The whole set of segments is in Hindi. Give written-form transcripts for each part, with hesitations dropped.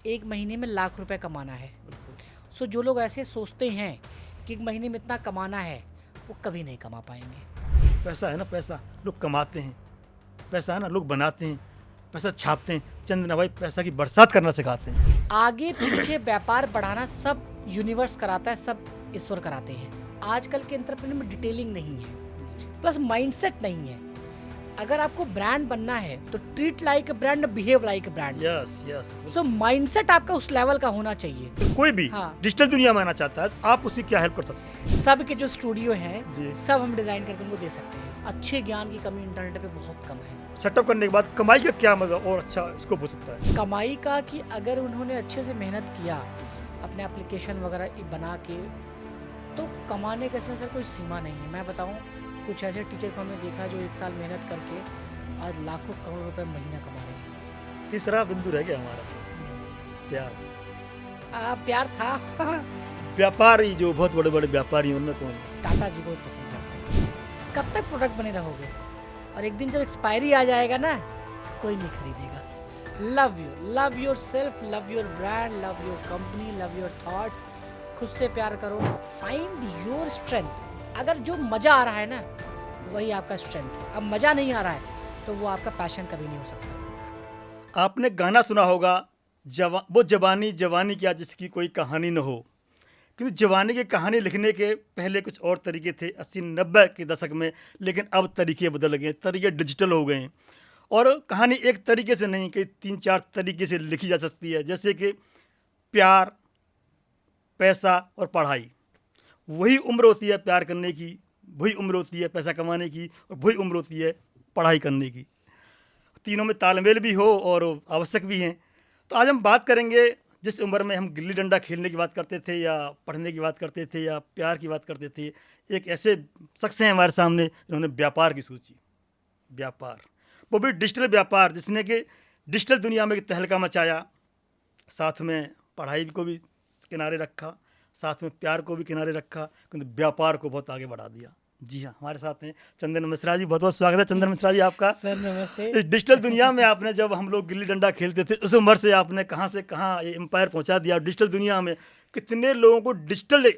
एक महीने में लाख रुपए कमाना है। सो जो लोग ऐसे सोचते हैं कि एक महीने में इतना कमाना है, वो कभी नहीं कमा पाएंगे। पैसा है ना, पैसा लोग कमाते हैं, पैसा है ना लोग बनाते हैं, पैसा छापते हैं। चंदना भाई पैसा की बरसात करना सिखाते हैं। आगे पीछे व्यापार बढ़ाना सब यूनिवर्स कराता है, सब ईश्वर कराते हैं। आजकल के एंटरप्रेन्योर में डिटेलिंग नहीं है, प्लस माइंडसेट नहीं है। अगर आपको ब्रांड बनना है तो treat like a brand, behave like a brand. Yes yes. So mindset आपका उस लेवल का होना चाहिए। कोई भी हाँ। डिजिटल दुनिया में आना चाहता है, आप उसकी क्या हेल्प कर सकते हैं? सब के जो स्टूडियो जी। हैं सब हम डिजाइन करके उनको दे सकते हैं। अच्छे ज्ञान की कमी इंटरनेट पे बहुत कम है। सेटअप करने के बाद कमाई का क्या मतलब और अच्छा स्कोप हो सकता है? कमाई का कि अगर उन्होंने अच्छे से मेहनत किया अपने एप्लीकेशन वगैरह बना के, तो कमाने का इसमें सर कोई सीमा नहीं है। मैं बताऊं, कुछ ऐसे टीचर को हमने देखा जो 1 साल मेहनत करके आज लाखों करोड़ रुपए महीना कमा रहे हैं। तीसरा बिंदु रह गया हमारा, प्यार। प्यार था। व्यापारी जो बहुत बड़े बड़े व्यापारी हैं, उनमें कौन? टाटा जी को भी पसंद करते हैं। कब तक प्रोडक्ट बने रहोगे? और एक दिन जब एक्सपायरी आ जाएगा ना, तो कोई नहीं खरीदेगा। Love your self, love your brand, love your company, love your thoughts. खुद से प्यार करो। Find your strength. अगर जो मजा आ रहा है ना, वही आपका स्ट्रेंथ है। अब मजा नहीं आ रहा है तो वो आपका पैशन कभी नहीं हो सकता। आपने गाना सुना होगा, वो जवानी जवानी क्या जिसकी कोई कहानी न हो। क्योंकि जवानी की कहानी लिखने के पहले कुछ और तरीके थे 80-90 के दशक में, लेकिन अब तरीके बदल गए, तरीके डिजिटल हो गए हैं। और कहानी एक तरीके से नहीं, कई 3-4 तरीके से लिखी जा सकती है। जैसे कि प्यार, पैसा और पढ़ाई। वही उम्र होती है प्यार करने की, वही उम्र होती है पैसा कमाने की, और वही उम्र होती है पढ़ाई करने की। तीनों में तालमेल भी हो और आवश्यक भी हैं। तो आज हम बात करेंगे, जिस उम्र में हम गिल्ली डंडा खेलने की बात करते थे, या पढ़ने की बात करते थे, या प्यार की बात करते थे, एक ऐसे शख्स हैं हमारे सामने जिन्होंने व्यापार की सोची। व्यापार, वो भी डिजिटल व्यापार, जिसने कि डिजिटल दुनिया में तहलका मचाया। साथ में पढ़ाई को भी किनारे रखा, साथ में प्यार को भी किनारे रखा, किंतु व्यापार को बहुत आगे बढ़ा दिया। जी हाँ, हमारे साथ हैं चंदन मिश्रा जी। बहुत बहुत स्वागत है चंदन मिश्रा जी आपका। सर नमस्ते। इस डिजिटल दुनिया में आपने, जब हम लोग गिल्ली डंडा खेलते थे, उस उम्र से आपने कहाँ से कहाँ ये एम्पायर पहुँचा दिया। डिजिटल दुनिया में कितने लोगों को डिजिटल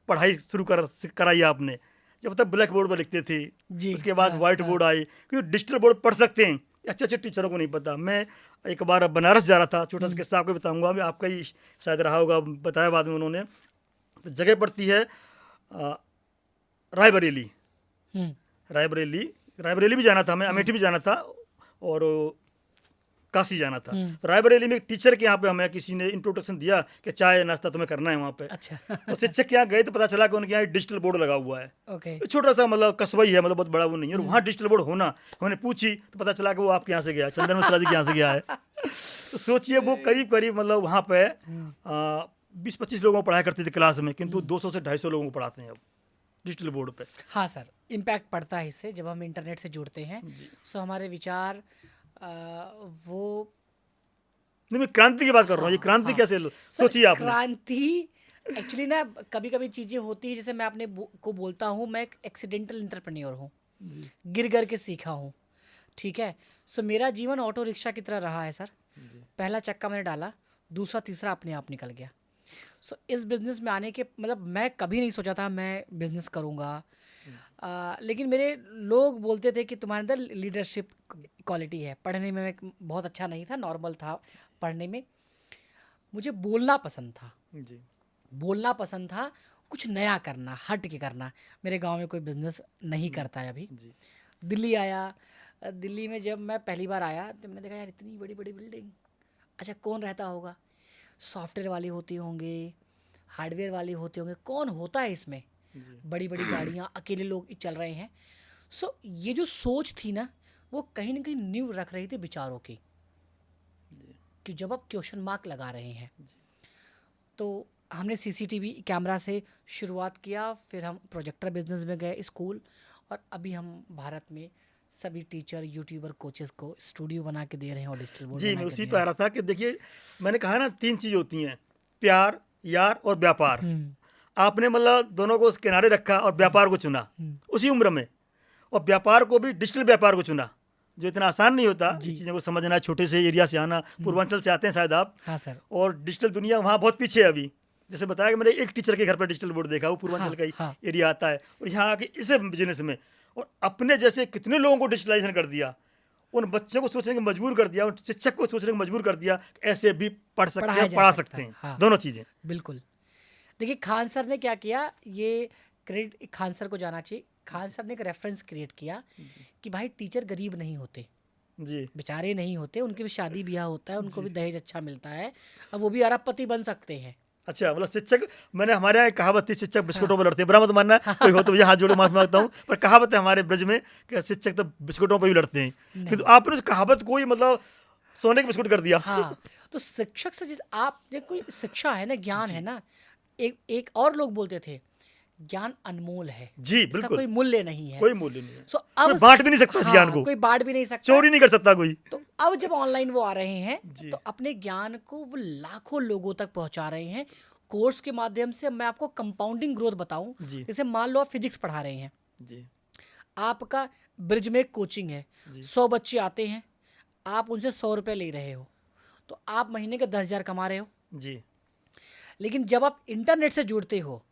पढ़ाई शुरू कराई आपने। जब तक ब्लैक बोर्ड पर लिखते थे जी, उसके बाद हाँ, व्हाइट बोर्ड आई, क्योंकि डिजिटल बोर्ड पढ़ सकते हैं। अच्छे अच्छे टीचरों को नहीं पता। मैं एक बार बनारस जा रहा था, छोटा सा किस्सा आपको बताऊंगा, मैं आपका ही शायद रहा होगा, बताया बाद में उन्होंने। तो जगह पड़ती है रायबरेली। रायबरेली भी जाना था, मैं अमेठी भी जाना था, और काशी जाना था। तो रायबरेली में एक टीचर के यहाँ पे हमें किसी ने इंट्रोडक्शन दिया कि चाय नाश्ता तुम्हें करना है वहाँ पे। अच्छा। तो शिक्षक के यहाँ गए तो पता चला कि उनके यहाँ डिजिटल बोर्ड लगा हुआ है। ओके। छोटा सा मतलब कस्बा ही है, मतलब बहुत बड़ा वो नहीं है। और वहाँ डिजिटल बोर्ड होना, हमने पूछी तो पता चला कि वो आपके यहाँ से गया, चंदन मिश्रा जी के यहाँ से गया है। तो सोचिए, वो करीब करीब मतलब वहाँ पे 20-25 लोगों को पढ़ाया करते थे क्लास में, किंतु 200 से 250 लोगों को पढ़ाते हैं अब डिजिटल बोर्ड पे। हाँ सर, इम्पैक्ट पड़ता है इससे। जब हम इंटरनेट से जुड़ते हैं, सो हमारे विचार वो नहीं, मैं क्रांति की बात कर रहा हूँ। ये क्रांति कैसे सोचिए आपने? क्रांति एक्चुअली ना, कभी कभी चीज़ें होती है, जैसे मैं अपने को बोलता हूँ, मैं एक एक्सीडेंटल एंटरप्रेन्योर हूँ, गिर के सीखा हूँ। ठीक है। सो मेरा जीवन ऑटो रिक्शा की तरह रहा है सर। पहला चक्का मैंने डाला, दूसरा तीसरा अपने आप निकल गया। सो इस बिज़नेस में आने के मतलब मैं कभी नहीं सोचा था मैं बिज़नेस करूँगा। लेकिन मेरे लोग बोलते थे कि तुम्हारे अंदर लीडरशिप क्वालिटी है। पढ़ने में मैं बहुत अच्छा नहीं था, नॉर्मल था पढ़ने में। मुझे बोलना पसंद था। जी। बोलना पसंद था, कुछ नया करना, हट के करना। मेरे गांव में कोई बिज़नेस नहीं करता है अभी। जी। दिल्ली आया। दिल्ली में जब मैं पहली बार आया तो मैंने देखा यार इतनी बड़ी बड़ी बिल्डिंग, अच्छा कौन रहता होगा? सॉफ्टवेयर वाले होते होंगे, हार्डवेयर वाले होते होंगे, कौन होता है इसमें? बड़ी बड़ी गाड़ियाँ, अकेले लोग चल रहे हैं। सो ये जो सोच थी ना, वो कहीं ना कहीं नींव रख रही थी विचारों की, कि जब आप क्वेश्चन मार्क लगा रहे हैं। तो हमने सीसीटीवी कैमरा से शुरुआत किया, फिर हम प्रोजेक्टर बिजनेस में गए, स्कूल, और अभी हम भारत में सभी टीचर, यूट्यूबर, कोचेस को स्टूडियो बना के दे रहे हैं और डिजिटल बोर्ड जी, बना मैं के उसी दे पे आ रहे रहा था कि देखिए, मैंने कहा ना 3 चीज़ होती हैं, प्यार, यार और व्यापार। आपने मतलब दोनों को किनारे रखा और व्यापार को चुना उसी उम्र में, और व्यापार को भी डिजिटल व्यापार को चुना, जो इतना आसान नहीं होता जी। इस चीज़ों को समझना, छोटे से एरिया से आना। पूर्वांचल से आते हैं शायद आप, हाँ सर। और डिजिटल दुनिया वहाँ बहुत पीछे है अभी। जैसे बताया कि मैंने एक टीचर के घर पर डिजिटल बोर्ड देखा, वो पूर्वांचल हाँ, का ही हाँ। एरिया आता है, और यहाँ आके इसे बिजनेस में और अपने जैसे कितने लोगों को डिजिटलाइजेशन कर दिया, उन बच्चों को सोचने को मजबूर कर दिया, उन शिक्षक को सोचने को मजबूर कर दिया कि ऐसे भी पढ़ सकते पढ़ाया हैं, जा पढ़ा सकता सकते है, हैं। हाँ। दोनों चीज़ें। बिल्कुल। देखिए खान सर ने क्या किया, ये क्रेडिट खान सर को जाना चाहिए। खान सर ने एक रेफरेंस क्रिएट किया कि भाई टीचर गरीब नहीं होते, जी बेचारे नहीं होते, उनकी भी शादी ब्याह होता है, उनको जी। भी दहेज अच्छा मिलता है, अब वो भी अरबपति बन सकते हैं। अच्छा, मतलब शिक्षक, मैंने हमारे यहाँ एक कहावत थी, शिक्षक बिस्कुटों हाँ। पर लड़ते हैं। बुरा मत मानना, कोई हो तो मुझे हाथ जोड़े माफी मांगता हूँ, पर कहावत है हमारे ब्रज में कि शिक्षक तो बिस्कुटों पर भी लड़ते हैं। नहीं। किंतु आपने उस कहावत को ही मतलब सोने के बिस्कुट कर दिया। हाँ, तो शिक्षक से जिस आप ये कोई शिक्षा है ना, ज्ञान है ना, एक एक और लोग बोलते थे ज्ञान अनमोल है, जी इसका बिल्कुल, कोई मूल्य नहीं है। कोई मूल्य नहीं है, सो कोई अब बांट भी नहीं सकता इस ज्ञान हाँ, को, कोई बांट भी नहीं सकता। चोरी नहीं कर सकता कोई। तो अब जब ऑनलाइन वो आ रहे हैं, जी। तो अपने ज्ञान को वो लाखों लोगों तक पहुंचा रहे हैं कोर्स के माध्यम से। मैं आपको कंपाउंडिंग ग्रोथ बताऊं, जी जैसे मान लो आप फिजिक्स पढ़ा रहे हैं, जी आपका ब्रिज में एक कोचिंग है, जी 100 बच्चे आते हैं, आप उनसे 100 रुपये ले रहे हो, तो आप महीने के 10,000 कमा रहे हो। जी लेकिन जब आप इंटरनेट से जुड़ते हो,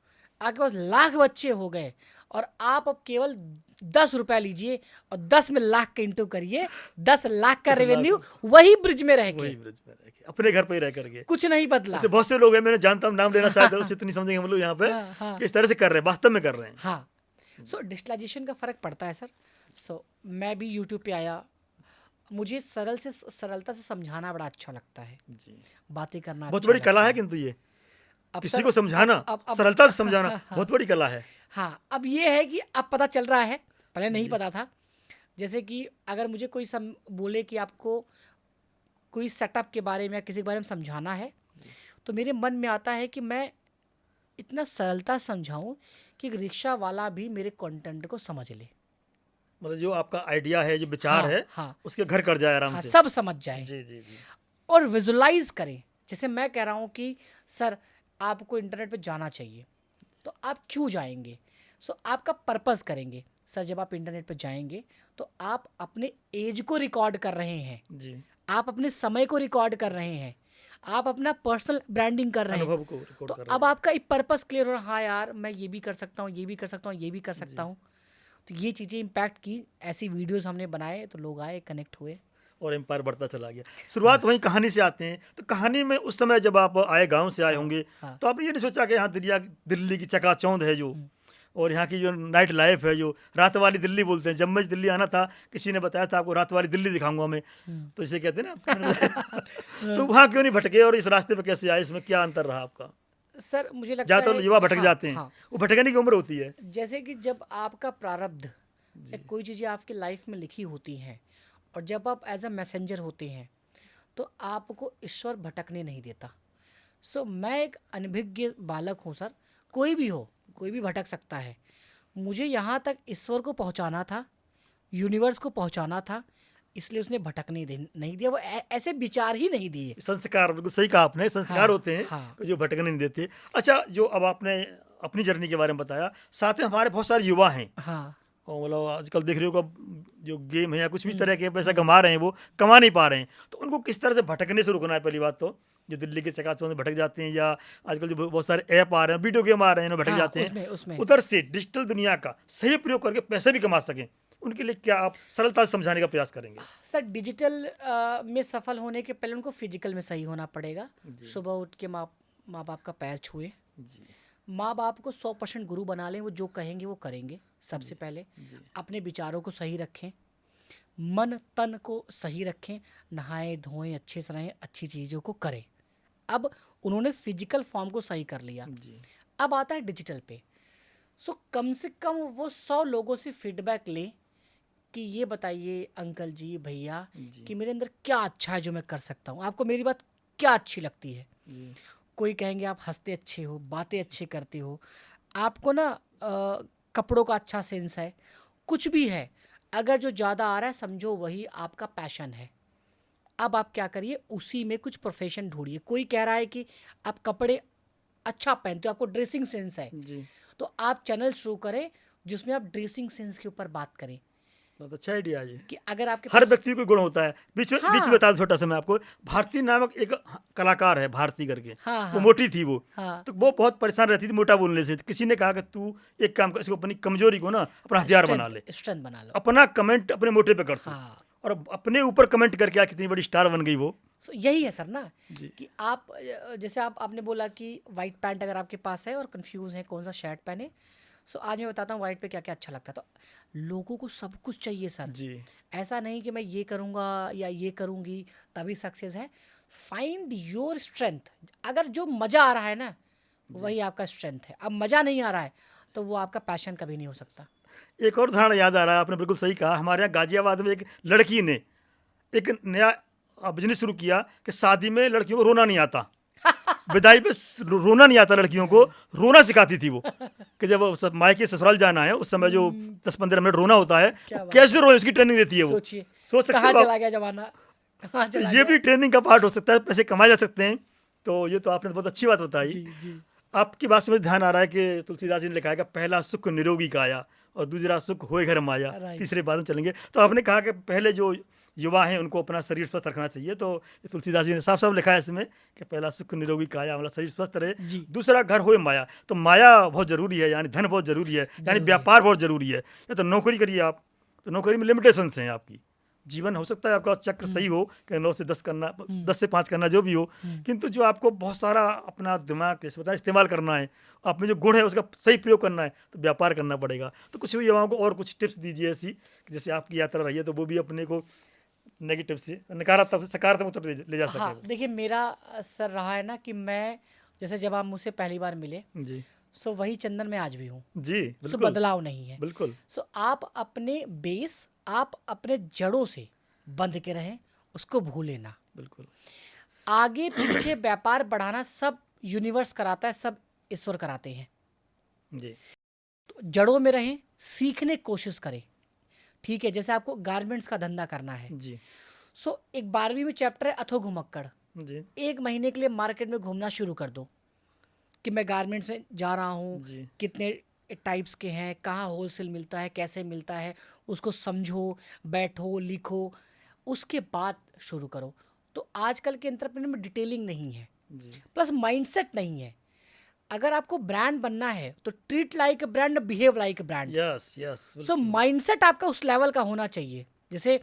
आपके पास लाख बच्चे हो गए, और आप अब केवल 10 रुपया लीजिए और 10 में लाख का इंटू करिए, 10 लाख का 10 लाख। रेवेन्यू वही ब्रिज में रह वही के, ब्रज में रह के, अपने घर पे ही रह करके। कुछ नहीं बदला। जैसे बहुत से लोग हैं, मैंने जानता हूँ, नाम लेना शायद उचित नहीं समझेंगे हम लोग यहाँ पे, हाँ, हाँ। कि इस तरह से कर रहे हैं, वास्तव में कर रहे हैं। हाँ, सो डिजिटलाइजेशन का फ़र्क पड़ता है सर। सो मैं भी यूट्यूब पे आया, मुझे सरलता से समझाना बड़ा अच्छा लगता है, जी, बातें करना बहुत अच्छा बड़ी कला लगता है, किंतु ये अब किसी सर को समझाना, अब सरलता से समझाना हाँ, बहुत बड़ी कला है। हाँ, अब ये है कि अब पता चल रहा है, पहले नहीं जी। पता था। जैसे कि अगर मुझे कोई बोले कि आपको कोई सेटअप के बारे में या किसी के बारे में समझाना है, तो मेरे मन में आता है कि मैं इतना सरलता से समझाऊं कि एक रिक्शा वाला भी मेरे कंटेंट को समझ ले। मतलब जो आपका आइडिया है, जो विचार हाँ, है, हाँ, उसके घर कर जाए आराम हाँ, से। सब समझ जाए जी जी जी और विजुलाइज करें। जैसे मैं कह रहा हूँ कि सर आपको इंटरनेट पे जाना चाहिए, तो आप क्यों जाएंगे? सो आपका पर्पस करेंगे। सर जब आप इंटरनेट पे जाएंगे तो आप अपने एज को रिकॉर्ड कर रहे हैं, जी, आप अपने समय को रिकॉर्ड कर रहे हैं, आप अपना पर्सनल ब्रांडिंग कर रहे हैं। अनुभव को रिकॉर्ड तो कर रहे अब हैं। आपका एक पर्पस क्लियर हो रहा है, हाँ यार मैं ये भी कर सकता हूँ, ये भी कर सकता हूँ, ये भी कर सकता हूँ। तो ये चीज़ें इम्पैक्ट की, ऐसी वीडियोस हमने बनाए तो लोग आए, कनेक्ट हुए। और एम्पायर बढ़ता चला गया। शुरुआत वहीं कहानी से आते हैं, तो कहानी में उस समय जब आप आए, गांव से आए होंगे, हाँ। तो आपने ये नहीं सोचा कि यहाँ दिल्ली की चकाचौंध है जो, और यहाँ की जो नाइट लाइफ है, जो रात वाली दिल्ली बोलते हैं। जब मैं दिल्ली आना था, किसी ने बताया था आपको रात वाली दिल्ली दिखाऊंगा मैं, तो इसे कहते हैं ना तो वहाँ क्यों नहीं भटके और इस रास्ते पर कैसे आए, इसमें क्या अंतर रहा आपका? सर मुझे लगता ज़्यादातर है युवा भटक हाँ, जाते हैं, हाँ, वो भटकने की उम्र होती है। जैसे कि जब आपका प्रारब्ध या कोई चीज़ें आपकी लाइफ में लिखी होती हैं, और जब आप एज अ मैसेंजर होते हैं, तो आपको ईश्वर भटकने नहीं देता। सो मैं एक अनभिज्ञ बालक हूँ सर, कोई भी हो, कोई भी भटक सकता है। मुझे यहाँ तक ईश्वर को पहुँचाना था, यूनिवर्स को पहुँचाना था, इसलिए उसने भटकने नहीं दिया, वो ऐसे विचार ही नहीं दिए। संस्कार, बिल्कुल सही कहा आपने, संस्कार हाँ, होते हैं हाँ। जो भटकने नहीं देते। अच्छा, जो अब आपने अपनी जर्नी के बारे में बताया, साथ में हमारे बहुत सारे युवा हैं, हाँ, और मतलब आजकल देख रहे हो कि जो गेम है या कुछ भी तरह के पैसा कमा रहे हैं, वो कमा नहीं पा रहे हैं, तो उनको किस तरह से भटकने से रोकना है? पहली बात तो जो दिल्ली के चकाचौंध में भटक जाते हैं, या आजकल जो बहुत सारे ऐप आ रहे हैं, वीडियो गेम आ रहे हैं, उनमें भटक हाँ, जाते हैं, उसमें उधर से डिजिटल दुनिया का सही प्रयोग करके पैसे भी कमा सकें, उनके लिए क्या आप सरलता से समझाने का प्रयास करेंगे? सर डिजिटल में सफल होने के पहले उनको फिजिकल में सही होना पड़ेगा। सुबह उठ के माँ बाप का पैर छुए, जी माँ बाप को 100% गुरु बना लें, वो जो कहेंगे वो करेंगे। सबसे पहले अपने विचारों को सही रखें, मन तन को सही रखें, नहाएं धोएं, अच्छे से रहें, अच्छी चीज़ों को करें। अब उन्होंने फिजिकल फॉर्म को सही कर लिया, जी अब आता है डिजिटल पे। सो कम से कम वो 100 लोगों से फीडबैक लें कि ये बताइए अंकल जी, भैया, कि मेरे अंदर क्या अच्छा है जो मैं कर सकता हूँ, आपको मेरी बात क्या अच्छी लगती है। जी कोई कहेंगे आप हंसते अच्छे हो, बातें अच्छे करते हो, आपको ना कपड़ों का अच्छा सेंस है, कुछ भी है, अगर जो ज़्यादा आ रहा है समझो वही आपका पैशन है। अब आप क्या करिए, उसी में कुछ प्रोफेशन ढूंढिए। कोई कह रहा है कि आप कपड़े अच्छा पहनते हो, आपको ड्रेसिंग सेंस है, जी तो आप चैनल शुरू करें जिसमें आप ड्रेसिंग सेंस के ऊपर बात करें। बहुत अच्छा आइडिया है ये। कि अगर आपके हर पास व्यक्ति को गुण होता है। बीच में हाँ। बता दूं छोटा सा मैं आपको, भारती नामक एक कलाकार है, भारती करके। हाँ, वो हाँ, मोटी थी वो। हाँ, तो वो बहुत परेशान रहती थी मोटा बोलने से। तो किसी ने कहा कि तू एक काम कर, इसको अपनी कमजोरी को ना अपना हथियार बना ले। स्ट्रेंथ बना लो। अपना कमेंट अपने मोटे पे कर तू। हाँ, और अपने ऊपर कमेंट करके कितनी बड़ी स्टार बन गई वो। सो यही है सर ना, जी। कि आप जैसे आपने बोला कि वाइट पैंट अगर आपके पास है और कंफ्यूज है कौन सा शर्ट पहने, सो आज मैं बताता हूँ वाइट पे क्या क्या अच्छा लगता है। तो लोगों को सब कुछ चाहिए सर। जी। ऐसा नहीं कि मैं ये करूँगा या ये करूँगी तभी सक्सेस है। Find your strength. अगर जो मज़ा आ रहा है ना, वही आपका स्ट्रेंथ है। अब मज़ा नहीं आ रहा है तो वो आपका पैशन कभी नहीं हो सकता। एक और उदाहरण याद आ रहा है, आपने बिल्कुल सही कहा। हमारे यहाँ गाजियाबाद में एक लड़की ने एक नया बिजनेस शुरू किया कि शादी में लड़कियों को रोना नहीं आता। विदाई पे रोना नहीं आता लड़कियों को, रोना सिखाती थी वो। कि जब मायके ससुराल जाना है उस समय जो 10-15 मिनट रोना होता है, क्या वो बात कैसे रोए उसकी ट्रेनिंग देती है वो। सोचिए सोच सकते कहाँ हो आप? चला गया जमाना, कहाँ तो चला ये गया। भी ट्रेनिंग का पार्ट हो सकता है, पैसे कमाए जा सकते हैं। तो ये तो आपने बहुत अच्छी बात बताई। जी, जी। आपकी बात से मुझे ध्यान आ रहा है कि तुलसीदास जी ने लिखा है कि पहला सुख निरोगी काया और दूसरा सुख होए घर माया, राइट। तीसरे बाद में चलेंगे। तो आपने कहा कि पहले जो युवा हैं उनको अपना शरीर स्वस्थ रखना चाहिए। तो ये तुलसीदास जी ने साफ साफ लिखा है इसमें कि पहला सुख निरोगी काया, मतलब शरीर स्वस्थ रहे। जी। दूसरा घर होए माया, तो माया बहुत जरूरी है, यानी धन बहुत जरूरी है, यानी जरूरी है। व्यापार बहुत जरूरी है। या तो नौकरी करिए आप, तो नौकरी में लिमिटेशंस हैं आपकी। जीवन हो सकता है आपका चक्र सही हो कि 9 से 10 करना, 10 से 5 करना, जो भी हो, किंतु जो आपको बहुत सारा अपना दिमाग कैसे बताएं इस्तेमाल करना है, आप में जो गुण है उसका सही प्रयोग करना है, तो व्यापार करना पड़ेगा। तो कुछ युवाओं को और कुछ टिप्स दीजिए ऐसी कि जैसे आपकी यात्रा रही है तो वो भी अपने को नेगेटिव से नकारात्मक से सकारात्मक तक ले जा सके हाँ, वो। देखिए मेरा सर रहा है ना कि मैं जैसे जब आप मुझसे पहली बार मिले, जी सो वही चंदन मैं आज भी हूँ। जी सो बिल्कुल बदलाव नहीं है। बिल्कुल। सो आप अपने बेस, आप अपने जड़ों से बंध के रहें, उसको भूलें ना। बिल्कुल आगे पीछे व्यापार बढ़ाना सब यूनिवर्स कराता है, सब ईश्वर कराते हैं। जी तो जड़ों में रहें, सीखने की कोशिश करें। ठीक है, जैसे आपको गारमेंट्स का धंधा करना है, जी सो एक 12वीं में चैप्टर है अथो घुमक्कड़। जी 1 महीने के लिए मार्केट में घूमना शुरू कर दो कि मैं गारमेंट्स में जा रहा हूँ, जी कितने टाइप्स के हैं, कहाँ होलसेल मिलता है, कैसे मिलता है, उसको समझो, बैठो, लिखो, उसके बाद शुरू करो। तो आजकल के एंटरप्रेन्योर में डिटेलिंग नहीं है, जी प्लस माइंडसेट नहीं है। अगर आपको ब्रांड बनना है तो treat like a brand, behave like a brand. Yes yes so mindset आपका उस लेवल का होना चाहिए। जैसे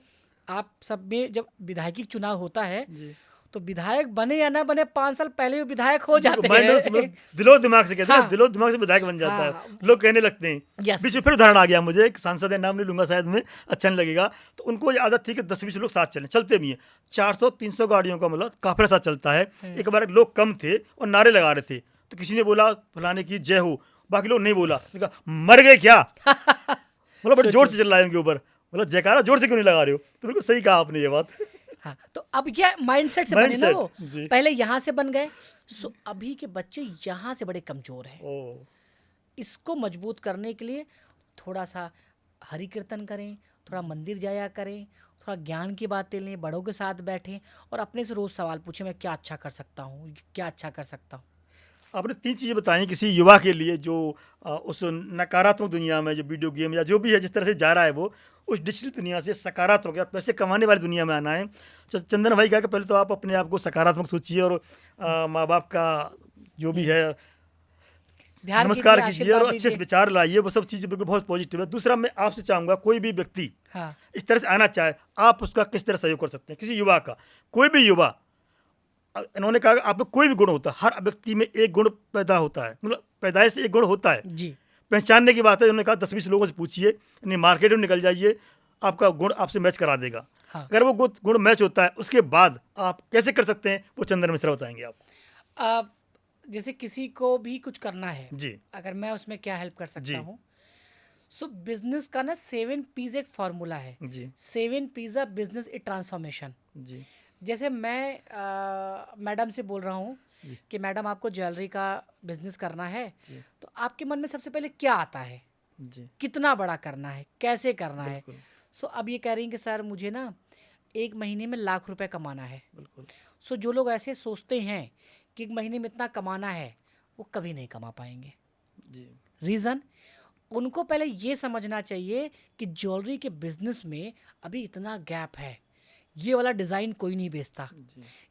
आप सब में जब विधायकी चुनाव होता है, जी तो विधायक बने या ना बने 5 साल पहले वो विधायक हो जाते माइंड हैं। दिलो दिमाग से कहते हैं ना, हाँ। दिलो दिमाग से विधायक बन जाता है, हाँ। लोग कहने लगते हैं। Yes. बीच में फिर उदाहरण आ गया मुझे, एक सांसद है, नाम नहीं लूंगा शायद में, अच्छा नहीं लगेगा। तो उनको ये आदत थी कि 10-20 लोग साथ चलें, चलते भी हैं। 400-300 गाड़ियों का मतलब काफिला साथ चलता है। एक बार लोग कम थे और नारे लगा रहे थे, तो किसी ने बोला फलाने की जय हो, बाकी लोग नहीं बोला। कहा मर गए क्या, मतलब बड़े जोर से चल रहा है उनके ऊपर, मतलब जयकारा जोर से क्यों नहीं लगा रहे हो। तो बिल्कुल सही कहा आपने ये बात। हाँ, तो अब क्या माइंडसेट से बने ना वो, जी। पहले यहाँ से बन गए। सो अभी के बच्चे यहाँ से बड़े कमजोर हैं। ओ इसको मजबूत करने के लिए थोड़ा सा हरि कीर्तन करें, थोड़ा मंदिर जाया करें, थोड़ा ज्ञान की बातें लें, बड़ों के साथ बैठें और अपने से रोज़ सवाल पूछें, मैं क्या अच्छा कर सकता हूँ, क्या अच्छा कर सकता हूँ। आपने 3 चीज़ें बताई किसी युवा के लिए जो उस नकारात्मक दुनिया में, जो वीडियो गेम या जो भी है जिस तरह से जा रहा है, वो उस डिजिटल दुनिया से सकारात्मक या पैसे कमाने वाली दुनिया में आना है। चंदन भाई कहा कि पहले तो आप अपने आप को सकारात्मक सोचिए और माँ बाप का जो भी है ध्यान नमस्कार कीजिए, कीजिए और आशीर्वाद अच्छे से दीजिए। विचार लाइए, वो सब चीज़ें बिल्कुल बहुत पॉजिटिव है। दूसरा मैं आपसे चाहूँगा, कोई भी व्यक्ति हाँ, इस तरह से आना चाहे, आप उसका किस तरह सहयोग कर सकते हैं। किसी युवा का, कोई भी युवा, इन्होंने कहा आप में कोई भी गुण होता है, हर व्यक्ति में एक गुण पैदा होता है, मतलब पैदाइश से एक गुण होता है। जी, पहचानने की बात है। उन्होंने कहा 10-20 लोगों से पूछिए, यानी मार्केट में निकल जाइए, आपका गुण आपसे मैच करा देगा। हाँ। अगर वो गुण मैच होता है, उसके बाद आप कैसे कर सकते हैं, वो चंदन मिश्रा बताएंगे आप। अब जैसे किसी को भी कुछ करना है, जी अगर मैं उसमें क्या हेल्प कर सकता जी हूँ, सो बिजनेस का ना 7 P's एक फॉर्मूला है। जी 7 P's a business A transformation. जी जैसे मैं मैडम से बोल रहा हूँ जी कि मैडम आपको ज्वेलरी का बिजनेस करना है, जी तो आपके मन में सबसे पहले क्या आता है, जी कितना बड़ा करना है, कैसे करना है। बिल्कुल सो अब ये कह रही हैं कि सर मुझे ना 1 महीने में लाख रुपए कमाना है। बिल्कुल सो जो लोग ऐसे सोचते हैं कि 1 महीने में इतना कमाना है, वो कभी नहीं कमा पाएंगे। जी रीज़न, उनको पहले ये समझना चाहिए कि ज्वेलरी के बिजनेस में अभी इतना गैप है, ये वाला डिज़ाइन कोई नहीं बेचता,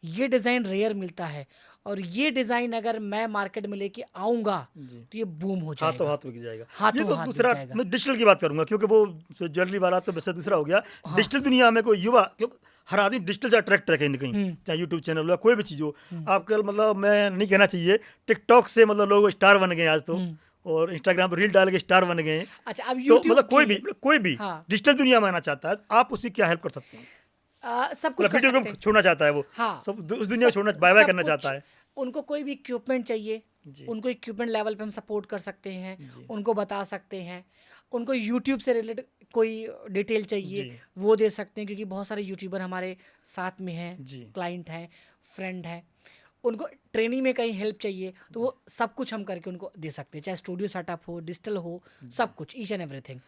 ये डिज़ाइन रेयर मिलता है, और ये डिज़ाइन अगर मैं मार्केट में लेके आऊँगा तो ये बूम हो हाथों जाएगा, हाथ बिक जाएगा। हाथों ये तो हाथ बिक दूसरा, जाएगा। मैं डिजिटल की बात करूंगा, क्योंकि वो ज्वेलरी वाला तो वैसे दूसरा हो गया। डिजिटल दुनिया में कोई युवा, क्योंकि हर आदमी डिजिटल से अट्रैक्ट है कहीं ना कहीं, चाहे यूट्यूब चैनल हो, कोई भी चीज़ हो। आजकल मतलब मैं नहीं कहना चाहिए, टिकटॉक से मतलब लोग स्टार बन गए आज तो, और इंस्टाग्राम पर रील डाल के स्टार बन गए हैं। अच्छा, अब तो यूट्यूब मतलब कोई भी हाँ। डिजिटल दुनिया में आना चाहता है, आप उसी क्या हेल्प कर सकते हैं? सब कुछ कर वीडियो सकते गेम हैं। छोड़ना चाहता है वो, हाँ, सब उस दुनिया को छोड़ना, बाय बाय सब करना कुछ। चाहता है। उनको कोई भी इक्विपमेंट चाहिए, जी। उनको इक्विपमेंट लेवल पे हम सपोर्ट कर सकते हैं, जी। उनको बता सकते हैं। उनको यूट्यूब से रिलेटेड कोई डिटेल चाहिए जी। वो दे सकते हैं, क्योंकि बहुत सारे यूट्यूबर हमारे साथ में हैं, जी। क्लाइंट हैं, फ्रेंड हैं। उनको ट्रेनिंग में कहीं हेल्प चाहिए तो वो सब कुछ हम करके उनको दे सकते हैं, चाहे स्टूडियो सेटअप हो, डिजिटल हो, सब कुछ, ईच एंड एवरीथिंग।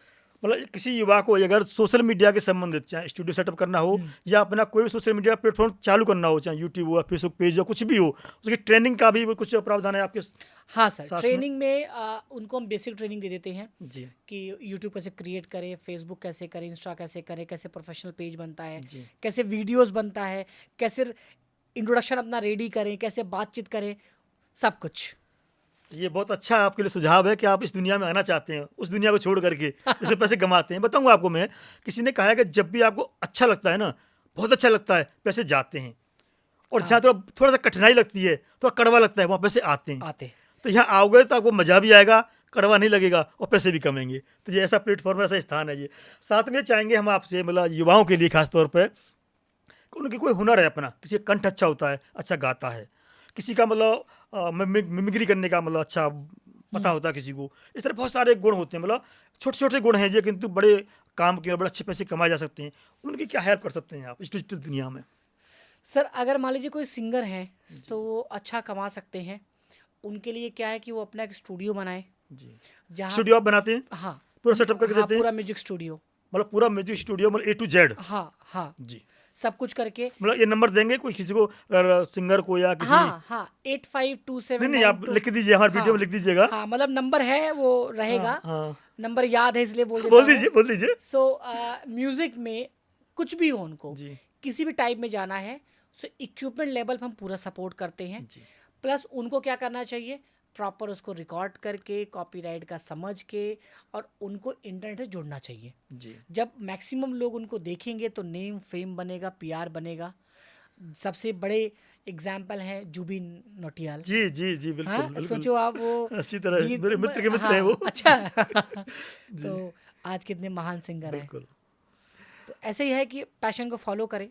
मतलब किसी युवा को अगर सोशल मीडिया के संबंधित, चाहे स्टूडियो सेटअप करना हो या अपना कोई भी सोशल मीडिया प्लेटफॉर्म चालू करना हो, चाहे यूट्यूब हो, फेसबुक पेज हो, कुछ भी हो, उसकी ट्रेनिंग का भी कुछ प्रावधान है आपके हाँ सर, साथ ट्रेनिंग में उनको हम बेसिक ट्रेनिंग दे देते हैं जी। कि यूट्यूब कैसे क्रिएट करें, फेसबुक कैसे करें, इंस्टा कैसे करें, कैसे प्रोफेशनल पेज बनता है, जी। कैसे वीडियोस बनता है, कैसे इंट्रोडक्शन अपना रेडी करें, कैसे बातचीत करें, सब कुछ। ये बहुत अच्छा आपके लिए सुझाव है कि आप इस दुनिया में आना चाहते हैं, उस दुनिया को छोड़ करके जिससे पैसे कमाते हैं। बताऊंगा आपको मैं, किसी ने कहा है कि जब भी आपको अच्छा लगता है ना, बहुत अच्छा लगता है, पैसे जाते हैं, और जहाँ थोड़ा सा कठिनाई लगती है, थोड़ा कड़वा लगता है, वहाँ पैसे आते हैं। तो यहाँ आओगे तो आपको मज़ा भी आएगा, कड़वा नहीं लगेगा, और पैसे भी कमेंगे। तो ये ऐसा प्लेटफॉर्म, ऐसा स्थान है ये। साथ में चाहेंगे हम आपसे, मतलब युवाओं के लिए खास तौर पर, उनकी कोई हुनर है अपना, किसी का कंठ अच्छा होता है, अच्छा गाता है, किसी का मतलब मिमिक्री करने का मतलब अच्छा पता होता है किसी को। इस तरह बहुत सारे गुण होते हैं, मतलब छोटे छोटे गुण हैं ये, किंतु बड़े काम के बड़े अच्छे पैसे कमाए जा सकते हैं। उनकी क्या हेल्प कर सकते हैं आप इस डिजिटल दुनिया में? सर, अगर मान लीजिए कोई सिंगर है तो वो अच्छा कमा सकते हैं। उनके लिए क्या है कि वो अपना एक स्टूडियो बनाए, जी। जहाँ स्टूडियो आप बनाते हैं? हाँ, पूरा सेटअप करके देते हैं? पूरा म्यूजिक स्टूडियो। मतलब पूरा म्यूजिक स्टूडियो, मतलब A to Z? हाँ, जी। सब कुछ करके। मतलब ये नंबर देंगे कोई किसी को, अगर सिंगर को या किसी? हाँ, 852792। नहीं, आप लिख दीजिए, हमारे वीडियो में लिख दीजिएगा। हाँ, मतलब नंबर है वो रहेगा। हाँ। नंबर याद है इसलिए बोल दीजिए। सो म्यूजिक में कुछ भी हो, उनको जी। किसी भी टाइप में जाना है, सो इक्विपमेंट लेवल हम पूरा सपोर्ट करते हैं। जी। प्लस उनको क्या करना चाहिए, प्रॉपर उसको रिकॉर्ड करके, कॉपीराइट का समझ के, और उनको इंटरनेट से जुड़ना चाहिए। जी। जब मैक्सिमम लोग उनको देखेंगे तो नेम फेम बनेगा, PR बनेगा। सबसे बड़े एग्जाम्पल हैं जुबिन नौटियाल। जी जी जी, बिल्कुल, हाँ, बिल्कुल। सोचो आप, वो अच्छी तरह मेरे मित्र के मित्र हाँ, हैं वो। अच्छा तो आज कितने महान सिंगर हैं। बिल्कुल। तो ऐसे ही है कि पैशन को फॉलो करें।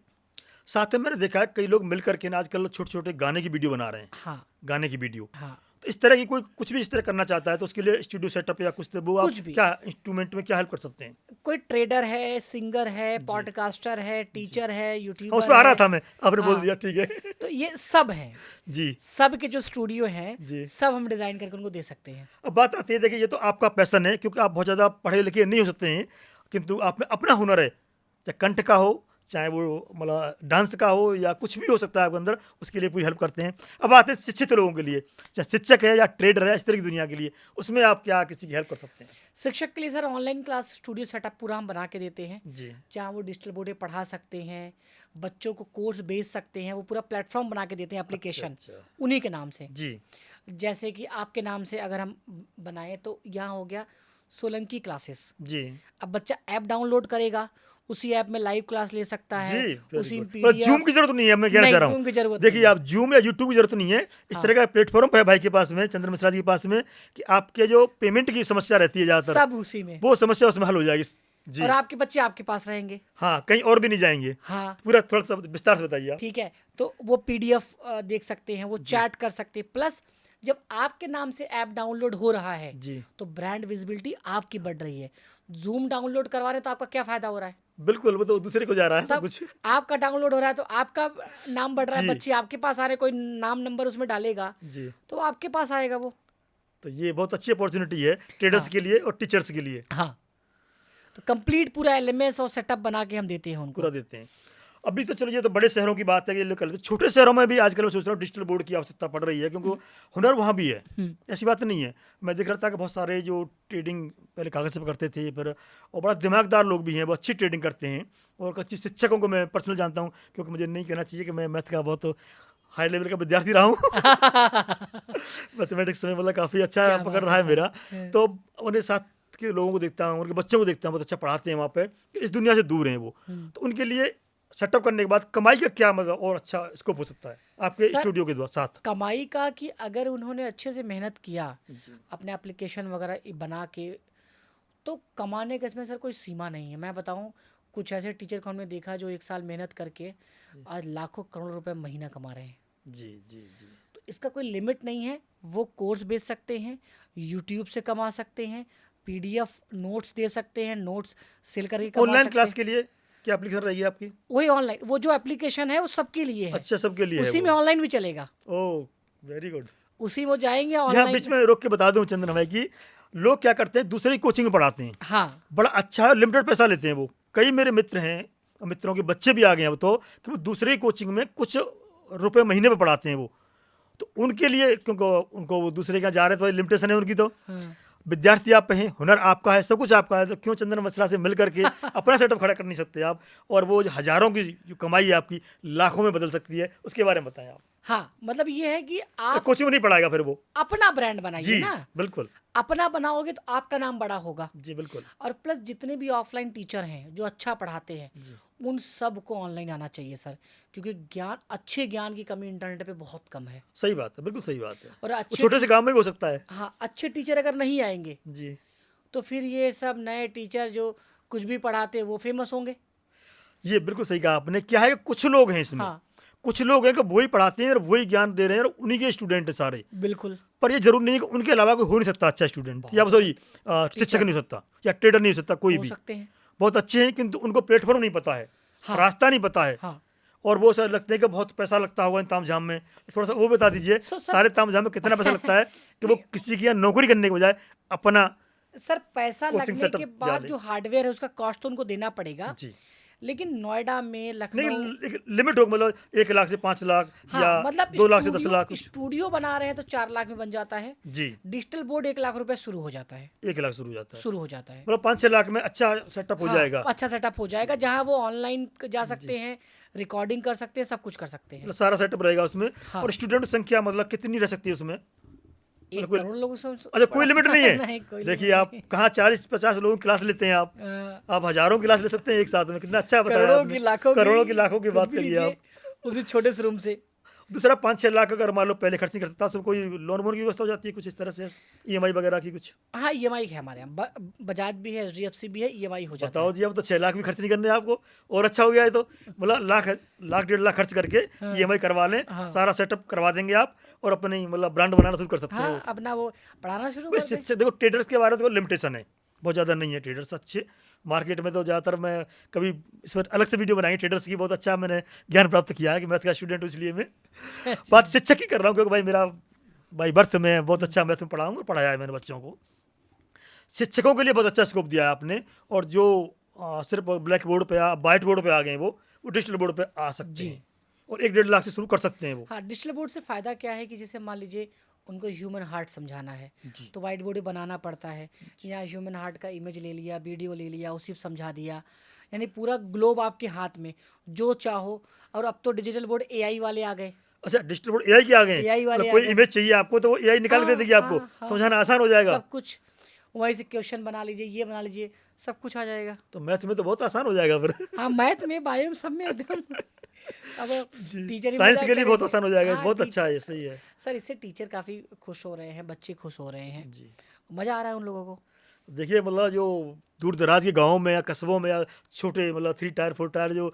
साथ में मैंने देखा है कई लोग मिल करके ना आजकल छोटे छोटे गाने की वीडियो बना रहे हैं। हाँ, गाने की वीडियो। हाँ, तो इस तरह की कोई कुछ भी इस तरह करना चाहता है तो उसके लिए स्टूडियो सेटअप या कुछ, तो वो आप कुछ भी। क्या इंस्ट्रूमेंट में क्या हेल्प कर सकते हैं? कोई ट्रेडर है, सिंगर है, पॉडकास्टर है, टीचर है, हाँ, यूट्यूबर उसमें आ रहा है, था मैं, आपने बोल हाँ। दिया, ठीक है। तो ये सब हैं। जी। सब के जो स्टूडियो हैं, जी। सब हम डिजाइन करके उनको दे सकते हैं। अब बात आती है, देखिए ये तो आपका पैशन है, क्योंकि आप बहुत ज़्यादा पढ़े लिखे नहीं हो सकते हैं, किंतु आप में अपना हुनर है, चाहे कंठ का हो, चाहे वो मतलब डांस का हो, या कुछ भी हो सकता है आपके अंदर, उसके लिए पूरी हेल्प करते हैं। अब आते हैं शिक्षित लोगों के लिए, चाहे शिक्षक है या ट्रेडर है, इस तरह की दुनिया के लिए, उसमें आप क्या किसी की हेल्प कर सकते हैं? शिक्षक के लिए sir online class studio setup पूरा हम बना के देते हैं, जी। जहाँ वो डिजिटल बोर्ड पे पढ़ा सकते हैं, बच्चों को कोर्स बेच सकते हैं। वो पूरा प्लेटफॉर्म बना के देते हैं, एप्लीकेशन अच्छा। उन्हीं के नाम से। जी। जैसे कि आपके नाम से अगर हम बनाए तो यहाँ हो गया सोलंकी क्लासेस। जी। अब बच्चा ऐप डाउनलोड करेगा, उसी ऐप में लाइव क्लास ले सकता है, जी, उसी में जूम की जरूरत नहीं है, मैं कहना नहीं, चाह रहा जूम की हूँ। जरूरत देखिए, नहीं आप जूम या यूट्यूब की जरूरत नहीं है, इस तरह का प्लेटफॉर्म है भाई के पास में, चंद्र मिश्रा जी के पास में, कि आपके जो पेमेंट की समस्या रहती है ज्यादातर, सब उसी में, वो समस्या उसमें हल हो जाएगी। जी। और आपके बच्चे आपके पास रहेंगे। हाँ, कहीं और भी नहीं जाएंगे। हाँ, पूरा थोड़ा सा विस्तार से बताइए आप। ठीक है। तो वो PDF देख सकते हैं, वो चैट कर सकते हैं। प्लस जब आपके नाम से ऐप डाउनलोड हो रहा है, जी। तो ब्रांड विजिबिलिटी आपकी बढ़ रही है। जूम डाउनलोड करवा रहे हैं तो आपका क्या फायदा हो रहा है? बिल्कुल, वो तो दूसरे को जा रहा है सब कुछ। आपका डाउनलोड हो रहा है तो आपका नाम बढ़ रहा है, जी। बच्चे आपके पास आ रहे, कोई नाम नंबर उसमें डालेगा जी। तो आपके पास आएगा वो। तो ये बहुत अच्छी अपॉर्चुनिटी है ट्रेडर्स हाँ। के लिए और टीचर्स के लिए। हाँ, तो कंप्लीट पूरा LMS और सेटअप बना के हम देते हैं उनको। पूरा देते हैं। अभी तो चलो ये तो बड़े शहरों की बात है कि ये लोग कर लेते, छोटे शहरों में भी आजकल मैं सोच रहा हूँ डिजिटल बोर्ड की आवश्यकता पड़ रही है, क्योंकि हुनर वहाँ भी है, ऐसी बात नहीं है। मैं देख रहा था कि बहुत सारे जो ट्रेडिंग पहले कागज़ पे करते थे, फिर और बड़ा दिमागदार लोग भी हैं, वो अच्छी ट्रेडिंग करते हैं, और अच्छी शिक्षकों को मैं पर्सनल जानता हूँ, क्योंकि मुझे नहीं कहना चाहिए कि मैं मैथ का बहुत हाई लेवल का विद्यार्थी रहा हूँ मैथमेटिक्स में मतलब काफ़ी अच्छा क्या पकड़ बात रहा है है सर। मेरा। हाँ। तो उन्हें साथ के लोगों को देखता हूँ, उनके बच्चों को देखता हूँ, बहुत अच्छा पढ़ाते हैं वहाँ पे, इस दुनिया से दूर हैं वो, तो उनके लिए सेटअप करने के बाद कमाई का क्या मतलब और अच्छा स्कोप हो सकता है आपके सर स्टूडियो के साथ? कमाई का कि अगर उन्होंने अच्छे से मेहनत किया जी। अपने एप्लीकेशन वगैरह बना के, तो कमाने का इसमें सर कोई सीमा नहीं है। मैं बताऊं, कुछ ऐसे टीचर को हमने देखा जो 1 साल मेहनत करके आज लाखों करोड़ रुपए महीना कमा रहे हैं। जी जी जी। तो इसका कोई लिमिट नहीं है। वो कोर्स बेच सकते हैं, यूट्यूब से कमा सकते हैं, पीडीएफ नोट्स दे सकते हैं, नोट्स सेल करके कमा ऑनलाइन सकते क्लास हैं। के लिए क्या एप्लीकेशन रहेगी आपकी? वही ऑनलाइन, वो जो एप्लीकेशन है वो सबके लिए है, अच्छा, सबके लिए है उसी वो? में ऑनलाइन भी चलेगा, ओह, वेरी गुड। उसी में वो जाएंगे यहाँ बीच ऑनलाइन। में रोक के बता दूं चंदन भाई कि लोग क्या करते हैं, दूसरे की कोचिंग में पढ़ाते हैं, हाँ बड़ा अच्छा लिमिटेड पैसा लेते हैं वो। कई मेरे मित्र हैं और मित्रों के बच्चे भी आ गए हैं अब तो, कि वो दूसरे की कोचिंग में कुछ रुपए महीने में पढ़ाते हैं वो। तो उनके लिए, क्योंकि उनको वो दूसरे के यहाँ जा रहे हैं तो लिमिटेशन है उनकी, तो हाँ विद्यार्थी आप हैं, हुनर आपका है, सब कुछ आपका है, तो क्यों चंदन मिश्रा से मिल करके अपना सेटअप खड़ा कर नहीं सकते आप? और वो जो हजारों की जो कमाई है आपकी लाखों में बदल सकती है, उसके बारे में बताएं आप। हाँ, मतलब ये है कि आप कोचिंग में नहीं पढ़ाएगा फिर वो? अपना ब्रांड बनाइए जी ना। बिल्कुल। अपना बनाओगे तो आपका नाम बड़ा होगा। जी बिल्कुल। और प्लस जितने भी ऑफलाइन टीचर हैं जो अच्छा पढ़ाते हैं, उन सब को ऑनलाइन आना चाहिए सर, क्योंकि अच्छे ज्ञान की कमी इंटरनेट पे बहुत कम है। सही बात है, बिल्कुल सही बात है। और वो अच्छे छोटे से गांव में भी हो सकता है। हाँ, अच्छे टीचर अगर नहीं आएंगे जी। तो फिर ये सब नए टीचर जो कुछ भी पढ़ाते हैं वो फेमस होंगे। ये बिल्कुल सही कहा आपने। क्या है कि कुछ लोग हैं इसमें, हाँ कुछ लोग हैं कि वही पढ़ाते हैं और वही ज्ञान दे रहे हैं और उन्हीं के स्टूडेंट हैं सारे। बिल्कुल। पर ये जरूर नहीं है कि उनके अलावा कोई हो नहीं सकता अच्छा स्टूडेंट, या सॉरी शिक्षक नहीं हो सकता, या ट्रेडर नहीं हो सकता, कोई हो भी। सकते हैं। बहुत अच्छे हैं किंतु उनको प्लेटफॉर्म नहीं पता है, हाँ रास्ता नहीं पता है, हाँ। और वो सर लगते हैं कि बहुत पैसा लगता होगा इन तामझाम में। थोड़ा सा वो बता दीजिए, सर सारे तामझाम में कितना पैसा लगता है कि वो किसी के यहाँ नौकरी करने के बजाय अपना सर पैसा कोचिंग लगने सेटअप के जा बाद ले। जो हार्डवेयर है उसका कॉस्ट तो उनको देना पड़ेगा। जी। लेकिन नोएडा में, नहीं, लखनऊ, लिमिट हो, मतलब 1 लाख से 5 लाख हाँ या मतलब 2 लाख से 10 लाख कुछ। स्टूडियो बना रहे हैं तो 4 लाख में बन जाता है। जी। डिजिटल बोर्ड 1 लाख रुपए शुरू हो जाता है, 1 लाख शुरू हो जाता है, शुरू हो जाता है। मतलब 5-6 लाख में अच्छा सेटअप हो हाँ, जाएगा। अच्छा सेटअप हो जाएगा जहाँ वो ऑनलाइन जा सकते हैं, रिकॉर्डिंग कर सकते हैं, सब कुछ कर सकते हैं। मतलब सारा सेटअप रहेगा उसमें। हाँ। और स्टूडेंट संख्या मतलब कितनी रह सकती है उसमें? 1 कोई- करोड़ लोगों से अच्छा, कोई लिमिट नहीं है? नहीं, कोई देखिए limit आप कहाँ 40-50 लोगों की क्लास लेते हैं आप नहीं। आप हजारों की क्लास ले सकते हैं एक साथ में। कितना अच्छा बताया करोड़ों आपने। की, लाखों की, करोड़ों की, लाखों की कुछ बात भी करिए लीजिए, आप। उसी छोटे से रूम से। दूसरा 5-6 लाख अगर मान लो पहले खर्च नहीं कर सकता, तो कोई लोन वोन की व्यवस्था हो जाती है कुछ इस तरह से, ईएमआई वगैरह की कुछ? हाँ, ईएमआई है हमारे यहाँ, बजाज भी है, एचडीएफसी भी है, ईएमआई हो जाता बताओ जी, अब तो 6 लाख भी खर्च नहीं करने हैं आपको, और अच्छा हो गया है तो। मतलब लाख 1.5 लाख खर्च करके ईएमआई करवा लें, हाँ। सारा सेटअप करवा देंगे आप, और अपनी मतलब ब्रांड बनाना शुरू कर सकते है। हाँ, हो। अपना वो पढ़ाना शुरू भाई कर दें। शिक्षक देखो, ट्रेडर्स के बारे में तो लिमिटेशन है, बहुत ज़्यादा नहीं है ट्रेडर्स अच्छे। मार्केट में तो ज़्यादातर, मैं कभी इस पर अलग से वीडियो बनाएंगे ट्रेडर्स की, बहुत अच्छा मैंने ज्ञान प्राप्त किया है कि मैथ का स्टूडेंट हूँ, इसलिए मैं बात शिक्षक की कर रहा हूँ, क्योंकि भाई मेरा बर्थ में बहुत अच्छा मैथ में पढ़ाऊँगा, पढ़ाया है मैंने बच्चों को। शिक्षकों के लिए बहुत अच्छा स्कोप दिया है आपने, और जो सिर्फ ब्लैक बोर्ड पे या वाइट बोर्ड पे आ गए हैं वो डिजिटल बोर्ड पे आ सकते हैं, और 1-1.5 लाख से शुरू कर सकते हैं वो। हाँ, डिजिटल बोर्ड से फ़ायदा क्या है कि जैसे मान लीजिए उनको ह्यूमन हार्ट समझाना है जी। तो वाइट बोर्ड बनाना पड़ता है, या ह्यूमन हार्ट का इमेज ले लिया, वीडियो ले लिया, उसी पे समझा दिया, यानी पूरा ग्लोब आपके हाथ में, जो चाहो। और अब तो डिजिटल बोर्ड एआई वाले आ गए। अच्छा, डिजिटल बोर्ड एआई के आ गए हैं? AI वाले मतलब आ कोई गए। इमेज चाहिए आपको तो वो एआई निकाल के दे देगी आपको, हाँ, समझाना आसान हो जाएगा। सब कुछ वहीं से क्वेश्चन बना लीजिए, ये बना लीजिए, सब कुछ आ जाएगा। तो मैथ में तो बहुत आसान हो जाएगा फिर। हाँ, मैथ में, बायो में, सब में एकदम। अब टीचर ही साइंस मजाक के लिए बहुत करेंगे। आसान हो जाएगा, हाँ, बहुत अच्छा है, सही है। सर इससे टीचर काफ़ी खुश हो रहे हैं, बच्चे खुश हो रहे हैं, जी। मज़ा आ रहा है उन लोगों को। देखिए, मतलब जो दूर दराज के गाँव में या कस्बों में या छोटे मतलब 3 टायर 4 टायर जो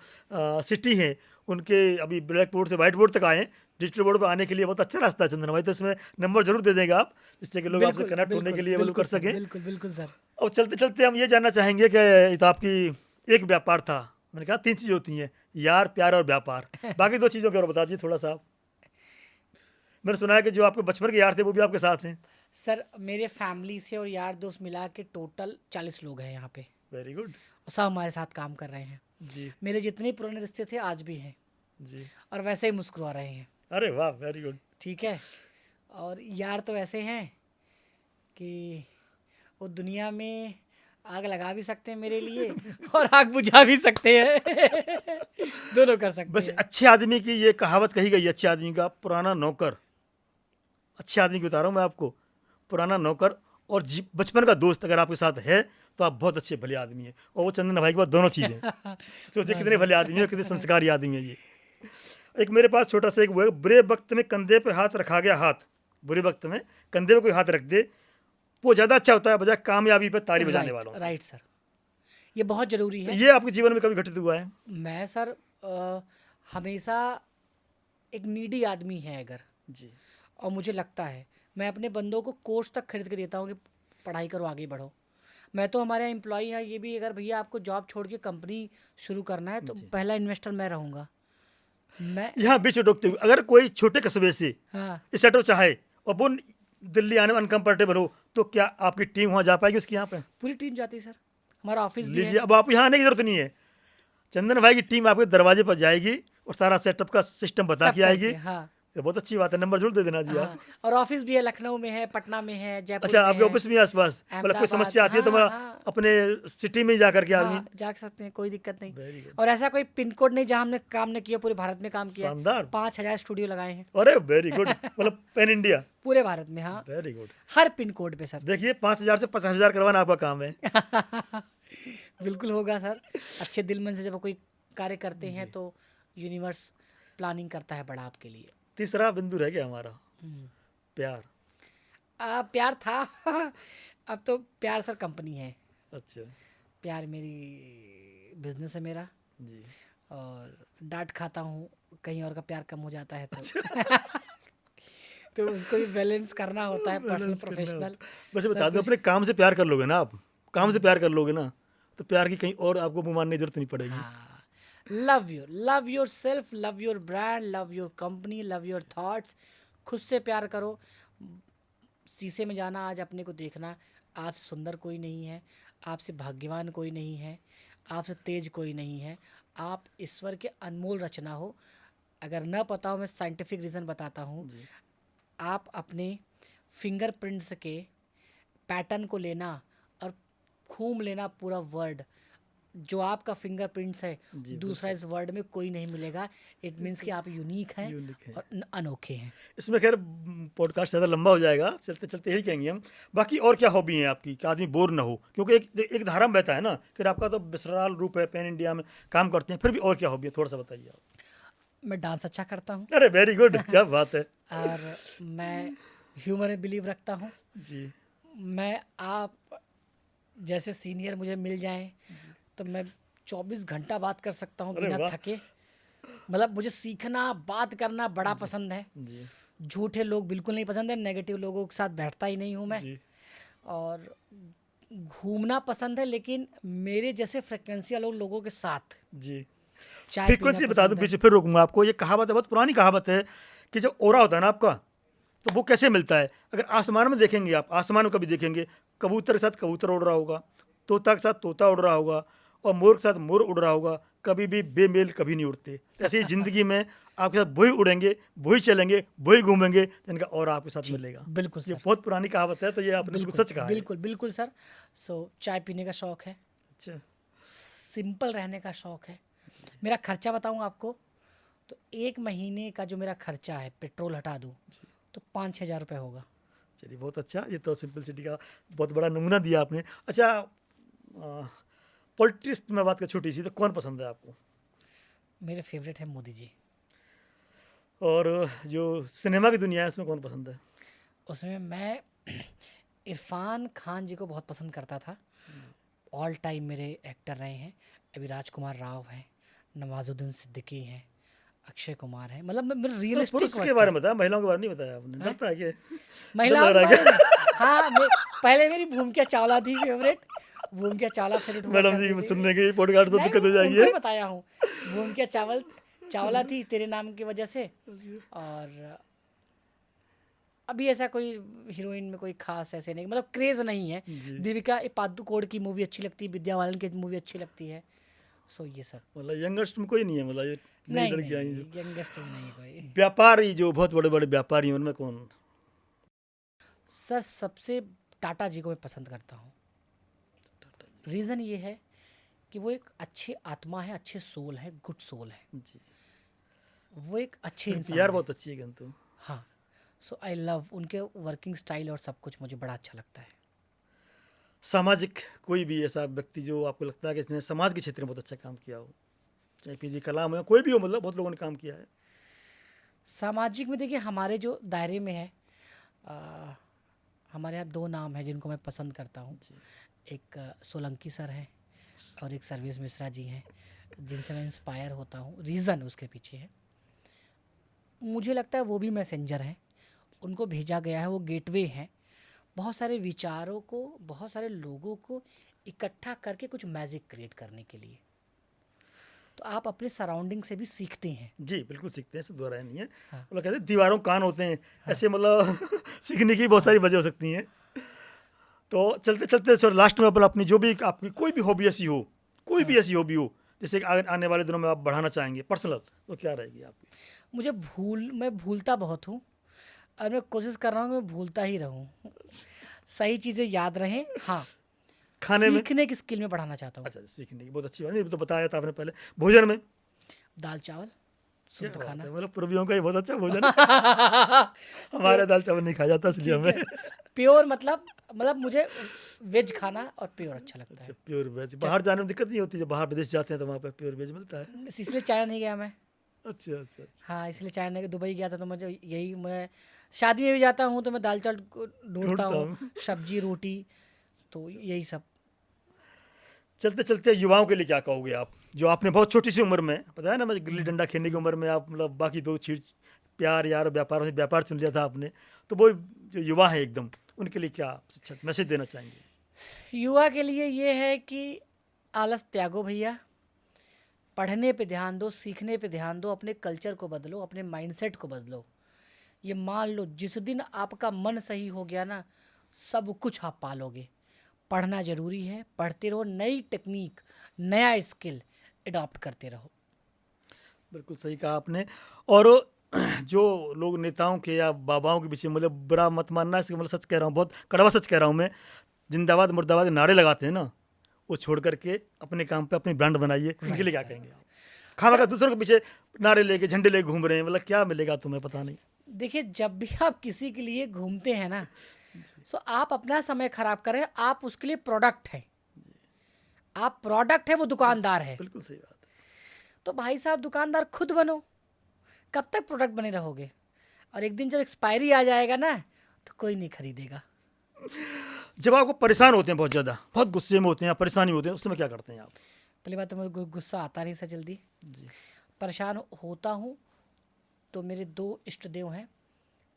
सिटी हैं, उनके अभी ब्लैक बोर्ड से वाइट बोर्ड तक आए हैं, डिजिटल बोर्ड पे आने के लिए बहुत अच्छा रास्ता है चंदन भाई। तो इसमें नंबर जरूर दे देंगे आप, जिससे कि लोग आपसे बिल्कुल, कनेक्ट होने के लिए वो लोग कर बिल्कुल सर, सकें। बिल्कुल बिल्कुल सर। और चलते चलते हम ये जानना चाहेंगे कि ये तो आपकी एक व्यापार था, मैंने कहा 3 चीज़ होती हैं, यार, प्यार और व्यापार। बाकी 2 चीज़ों के और बता दीजिए थोड़ा सा आप। मैंने सुना है कि जो आपके बचपन के यार थे वो भी आपके साथ हैं। सर मेरे फैमिली से और यार दोस्त मिला के टोटल 40 लोग हैं यहाँ पे, वेरी गुड। और सब हमारे साथ काम कर रहे हैं। जी मेरे जितने पुराने रिश्ते थे आज भी हैं, जी। और वैसे ही मुस्कुरा रहे हैं। अरे वाह, वेरी गुड। ठीक है। और यार तो ऐसे हैं कि वो दुनिया में आग लगा भी सकते हैं मेरे लिए और आग बुझा भी सकते हैं। दोनों कर सकते वैसे हैं। अच्छे आदमी की ये कहावत कही गई है, अच्छे आदमी का पुराना नौकर, अच्छे आदमी की बता रहा हूँ मैं आपको, पुराना नौकर और बचपन का दोस्त अगर आपके साथ है तो आप बहुत अच्छे भले आदमी हैं। और वो चंदन भाई के पास दोनों चीज़ें हैं। सोचिए कितने भले आदमी हैं, कितने संस्कारी आदमी हैं ये। एक मेरे पास छोटा सा एक वो है, बुरे वक्त में कंधे पे हाथ रखा गया हाथ, बुरे वक्त में कंधे पे कोई हाथ रख दे वो ज़्यादा अच्छा होता है बजाय कामयाबी पे ताली बजाने राइट वालों से। राइट सर, ये बहुत ज़रूरी तो है। ये आपके जीवन में कभी घटित हुआ है? मैं सर हमेशा एक नीडी आदमी है अगर, जी और मुझे लगता है मैं अपने बंदों को कोर्स तक खरीद के देता हूँ कि पढ़ाई करो, आगे बढ़ो। मैं तो हमारे यहाँ एम्प्लॉई है, ये भी अगर भैया आपको जॉब छोड़ के कंपनी शुरू करना है तो जी। पहला इन्वेस्टर मैं रहूँगा। मैं यहाँ बीच में रोकते हुए, अगर कोई छोटे कस्बे से हाँ सेटअप चाहे और वो दिल्ली आने में अनकंफर्टेबल हो तो क्या आपकी टीम वहाँ जा पाएगी उसकी यहाँ पे? पूरी टीम जाती है सर, हमारा ऑफिस भी लीजिए, है। अब आप यहाँ आने की जरूरत नहीं है, चंदन भाई की टीम आपके दरवाजे पर जाएगी और सारा सेटअप का सिस्टम बता सब के आएगी। करके, हाँ ये बहुत अच्छी बात है, नंबर जरूर दे देना जी हाँ। आप। और ऑफिस भी है, लखनऊ में है, पटना में है, जयपुर अच्छा, में आपके है, ऑफिस में आसपास मतलब कोई अहमदाबाद, समस्या आती है तो हाँ हमारा हाँ अपने सिटी में ही जा करके आदमी। हाँ, जा सकते हैं, कोई दिक्कत नहीं। वेरी गुड, और ऐसा कोई पिन कोड नहीं जहाँ हमने काम नहीं किया, पूरे भारत में काम किया है। शानदार। 5,000 स्टूडियो लगाए हैं अरे वेरी गुड, मतलब पैन इंडिया। पूरे भारत में, हाँ very good. Her pin code पे सर। देखिए 5,000 से 50,000 करवाना आपका काम है। बिल्कुल होगा सर। अच्छे दिल मन से जब कोई कार्य करते हैं तो यूनिवर्स प्लानिंग करता है बड़ा आपके लिए। तीसरा बिंदु रह गया हमारा, हम्म। प्यार। प्यार था। अब तो प्यार सर कंपनी है। अच्छा प्यार मेरी बिजनेस है मेरा, जी। और डांट खाता हूँ कहीं और का प्यार कम हो जाता है तो तो उसको भी बैलेंस करना होता है, पर्सनल बैलेंस करना प्रोफेशनल होता है। वैसे बता सब दो, कुछ। अपने काम से प्यार कर लोगे ना, आप काम से प्यार कर लोगे ना तो प्यार की कहीं और आपको मुँह मारने की जरूरत नहीं पड़ेगी। हाँ, love your self, love your brand, love your company, love your thoughts. खुद से प्यार करो। शीशे में जाना, आज अपने को देखना, आपसे सुंदर कोई नहीं है, आपसे भाग्यवान कोई नहीं है, आपसे तेज कोई नहीं है, आप ईश्वर के अनमोल रचना हो। अगर न पता हो, मैं साइंटिफिक रीज़न बताता हूँ। जी। आप अपने फिंगरप्रिंट्स के पैटर्न को लेना और घूम लेना पूरा वर्ल्ड, जो आपका फिंगरप्रिंट्स है जी, दूसरा इस वर्ल्ड में कोई नहीं मिलेगा। इट मीन्स कि आप यूनिक हैं यूनिक है। और अनोखे हैं। इसमें खैर पॉडकास्ट ज़्यादा लंबा हो जाएगा, चलते चलते यही कहेंगे हम। बाकी और क्या हॉबी हैं आपकी कि आदमी बोर ना हो, क्योंकि एक धारा में बहता है ना कि आपका तो विसराल रूप है, पैन इंडिया में काम करते हैं, फिर भी और क्या हॉबी है, थोड़ा सा बताइए आप। मैं डांस अच्छा करता हूँ अरे वेरी गुड, क्या बात है। और मैं ह्यूमर में बिलीव रखता हूँ। जी मैं आप जैसे सीनियर मुझे मिल जाएं तो मैं 24 घंटा बात कर सकता हूँ अरे बिना वाह। थके। मतलब मुझे सीखना, बात करना बड़ा पसंद है। जी झूठे लोग बिल्कुल नहीं पसंद है, नेगेटिव लोगों के साथ बैठता ही नहीं हूँ मैं। जी और घूमना पसंद है, लेकिन मेरे जैसे फ्रिक्वेंसी वाले लोगों के साथ जी। चाय पीना फ्रीक्वेंसी बता दूं, पसंद है। पीछे फिर रोकूंगा आपको। ये कहावत है, बहुत पुरानी कहावत है कि जो ओरा होता है ना आपका, तो वो कैसे मिलता है? अगर आसमान में देखेंगे, आप आसमान में कभी देखेंगे, कबूतर के साथ कबूतर उड़ रहा होगा, तोता के साथ तोता उड़ रहा होगा और मोर के साथ मोर उड़ रहा होगा, कभी भी बेमेल कभी नहीं उड़ते। ऐसे ही ज़िंदगी में आपके साथ वही उड़ेंगे, वही चलेंगे, वही घूमेंगे, तो इनका और आपके साथ मिलेगा। बिल्कुल ये सर, बहुत पुरानी कहावत है, तो ये आपने बिल्कुल सच कहा है। बिल्कुल बिल्कुल सर। सो चाय पीने का शौक है, अच्छा सिंपल रहने का शौक है। मेरा खर्चा बताऊं आपको, तो 1 महीने का जो मेरा खर्चा है, पेट्रोल हटा दूं तो 5-6 हज़ार रुपये होगा। चलिए, बहुत अच्छा। ये तो सिंपलिसिटी का बहुत बड़ा नमूना दिया आपने। अच्छा, पॉलिटिक्स में बात कर छोटी सी, तो कौन पसंद है आपको? मेरे फेवरेट है मोदी जी। और जो सिनेमा की दुनिया है उसमें कौन पसंद है? उसमें मैं इरफान खान जी को बहुत पसंद करता था। ऑल टाइम मेरे एक्टर रहे हैं। अभी राजकुमार राव हैं, नवाजुद्दीन सिद्दीकी हैं, अक्षय कुमार हैं। मतलब मैं तो रियलिस्टिक पुरुष के बारे में बताया, महिलाओं के बारे में नहीं बताया आपने। डरता है क्या? महिलाओं डर के लग रहा बारे में। हाँ, पहले मेरी भूमिका चावला थी फेवरेट। भूमिका चावला फेवरेट हुआ मैडम करती जी थी। सुनने की पॉडकास्ट तो नहीं, दिक्कत हो उनको जाएगी। ही बताया हूँ। भूमिका चावला थी तेरे नाम की वजह से। और अभी ऐसा कोई हीरोइन में कोई खास ऐसे नहीं, मतलब क्रेज नहीं है। जी। दीपिका पादुकोण की मूवी अच्छी लगती है, विद्या बालन की मूवी अच्छी लगती है। सो ये सब। मतलब यंगेस्ट में कोई नहीं है, मतलब ये नई नहीं लड़की आई नहीं, जो यंगेस्ट नहीं कोई। व्यापारी, जो बहुत बड़े बड़े व्यापारी हैं, उनमें कौन? सर सबसे टाटा जी को मैं पसंद करता हूँ। रीज़न ये है कि वो एक अच्छे आत्मा है, अच्छे सोल है, गुड सोल है। जी, वो एक अच्छे इंसान यार है। बहुत अच्छी है गन तो। हाँ, सो आई लव उनके वर्किंग स्टाइल और सब कुछ मुझे बड़ा अच्छा लगता है। सामाजिक कोई भी ऐसा व्यक्ति जो आपको लगता है कि इसने समाज के क्षेत्र में बहुत अच्छा काम किया हो, चाहे पीजी कलाम हो, कोई भी हो, मतलब बहुत लोगों ने काम किया है। सामाजिक में देखिए हमारे जो दायरे में है, आ, हमारे यहाँ दो नाम हैं जिनको मैं पसंद करता हूँ। एक सोलंकी सर हैं और एक सर्वेश मिश्रा जी हैं, जिनसे मैं इंस्पायर होता हूँ। रीज़न उसके पीछे है, मुझे लगता है वो भी मैसेंजर हैं, उनको भेजा गया है, वो गेटवे हैं बहुत सारे विचारों को, बहुत सारे लोगों को इकट्ठा करके कुछ मैजिक क्रिएट करने के लिए। तो आप अपने सराउंडिंग से भी सीखते हैं। जी बिल्कुल सीखते हैं, इससे दो राय नहीं है। हाँ मतलब कहते हैं दीवारों के कान होते हैं, हाँ ऐसे मतलब सीखने की बहुत सारी वजह हो सकती हैं। तो चलते चलते सर लास्ट में अपन अपनी जो भी आपकी कोई भी हॉबी ऐसी हो, कोई भी हाँ। ऐसी हॉबी हो, जैसे कि आने वाले दिनों में आप बढ़ाना चाहेंगे पर्सनल, तो क्या रहेगी आपकी? मैं भूलता बहुत हूँ और मैं कोशिश कर रहा हूँ कि मैं भूलता ही रहूँ, सही चीज़ें याद रहें। हाँ, खाने में? सीखने की स्किल में बढ़ाना चाहता हूँ। अच्छा, सीखने की बहुत अच्छी बात है, ये तो बताया था आपने पहले। भोजन में? दाल चावल क्या शुद्ध बात खाना। है, मतलब पूर्वियों का ये बहुत अच्छा भोजन है। हमारे दाल चावल नहीं खाया जाता, इसलिए ठीक है, हमें। प्योर मतलब मुझे वेज खाना और प्योर अच्छा लगता अच्छा, है। Pure veg. बाहर जाने में दिक्कत नहीं होती, जब बाहर विदेश जाते हैं तो वहाँ पे प्योर वेज मिलता है? इसलिए चाइना नहीं गया मैं। अच्छा अच्छा अच्छा। हाँ, इसलिए चाइना नहीं, दुबई गया था तो मुझे यही, मैं शादी में भी जाता हूँ तो मैं दाल चावल ढूंढता ढूंढता हूँ, हूँ। सब्जी रोटी, तो यही सब। चलते चलते युवाओं के लिए क्या कहोगे आप, जो आपने बहुत छोटी सी उम्र में, पता है ना, मुझे गिल्ली हम्म, डंडा खेलने की उम्र में आप मतलब बाकी दो चीज, प्यार यार और व्यापार से व्यापार चुन लिया था आपने, तो वो जो युवा है एकदम, उनके लिए क्या शिक्षा मैसेज देना चाहेंगे? युवा के लिए ये है कि आलस त्यागो भैया, पढ़ने पे ध्यान दो, सीखने पे ध्यान दो, अपने कल्चर को बदलो, अपने माइंडसेट को बदलो। ये मान लो जिस दिन आपका मन सही हो गया ना, सब कुछ आप पालोगे। पढ़ना ज़रूरी है, पढ़ते रहो, नई टेक्निक, नया स्किल अडॉप्ट करते रहो। बिल्कुल सही कहा आपने। और जो लोग नेताओं के या बाबाओं के पीछे, मतलब बुरा मत मानना, इसका मतलब सच कह रहा हूँ, बहुत कड़वा सच कह रहा हूँ मैं, जिंदाबाद मुर्दाबाद के नारे लगाते हैं ना, वो छोड़ करके अपने काम पे अपनी ब्रांड बनाइए। इनके लिए राइट क्या सर। कहेंगे आप? खामखा दूसरों के पीछे नारे लेके झंडे लेके घूम रहे हैं, मतलब क्या मिलेगा तुम्हें, पता नहीं। देखिए जब भी आप किसी के लिए घूमते हैं ना, सो आप अपना समय खराब करें, आप उसके लिए प्रोडक्ट हैं। आप प्रोडक्ट है, वो दुकानदार है। बिल्कुल सही बात है। तो भाई साहब दुकानदार खुद बनो, कब तक प्रोडक्ट बने रहोगे? और एक दिन जब एक्सपायरी आ जाएगा ना, तो कोई नहीं खरीदेगा। जब आपको परेशान होते हैं, बहुत ज़्यादा, बहुत गुस्से में होते हैं, परेशानी होते हैं, उस समय क्या करते हैं आप? पहली बात तो मुझे गुस्सा आता नहीं सर जल्दी। जी। परेशान होता हूँ तो मेरे दो इष्ट देव हैं,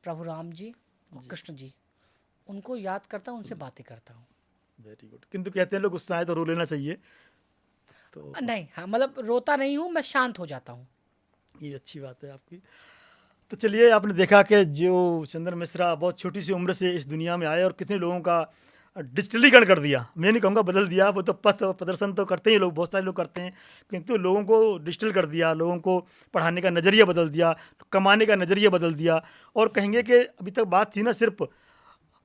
प्रभु राम जी और कृष्ण जी, उनको याद करता हूँ, उनसे बातें करता हूँ। Very good. किंतु कहते हैं लोग गुस्सा आए तो रो लेना चाहिए, तो नहीं, हाँ मतलब रोता नहीं हूँ, मैं शांत हो जाता हूँ। ये अच्छी बात है आपकी। तो चलिए, आपने देखा कि जो चंदन मिश्रा बहुत छोटी सी उम्र से इस दुनिया में आए और कितने लोगों का डिजिटलीकरण कर दिया, मैं नहीं कहूँगा बदल दिया, वो तो पथ प्रदर्शन तो करते ही लोग, बहुत सारे लोग करते हैं, किंतु लोगों को डिजिटल कर दिया, लोगों को पढ़ाने का नज़रिया बदल दिया, कमाने का नज़रिया बदल दिया। और कहेंगे कि अभी तक बात थी ना सिर्फ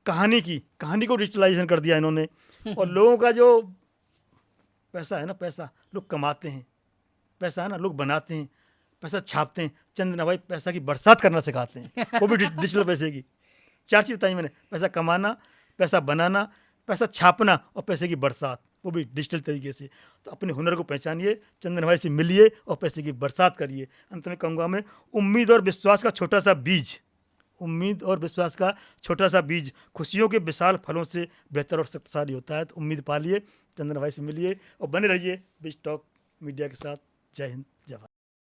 कहानी की, कहानी को डिजिटलाइजेशन कर दिया इन्होंने। और लोगों का जो पैसा है ना, पैसा लोग कमाते हैं, पैसा है ना लोग बनाते हैं, पैसा छापते हैं। चंदना भाई पैसा की बरसात करना सिखाते हैं, वो भी डिजिटल पैसे की। चार चीज़ बताई मैंने, पैसा कमाना, पैसा बनाना, पैसा छापना और पैसे की बरसात, वो भी डिजिटल तरीके से। तो अपने हुनर को पहचानिए, चंदन भाई से मिलिए और पैसे की बरसात करिए। अंत में कहूँगा मैं, उम्मीद और विश्वास का छोटा सा बीज, उम्मीद और विश्वास का छोटा सा बीज खुशियों के विशाल फलों से बेहतर और शक्तिशाली होता है। तो उम्मीद पालिए, चंदन भाई से मिलिए और बने रहिए बिज टॉक मीडिया के साथ। जय हिंद, जय भारत।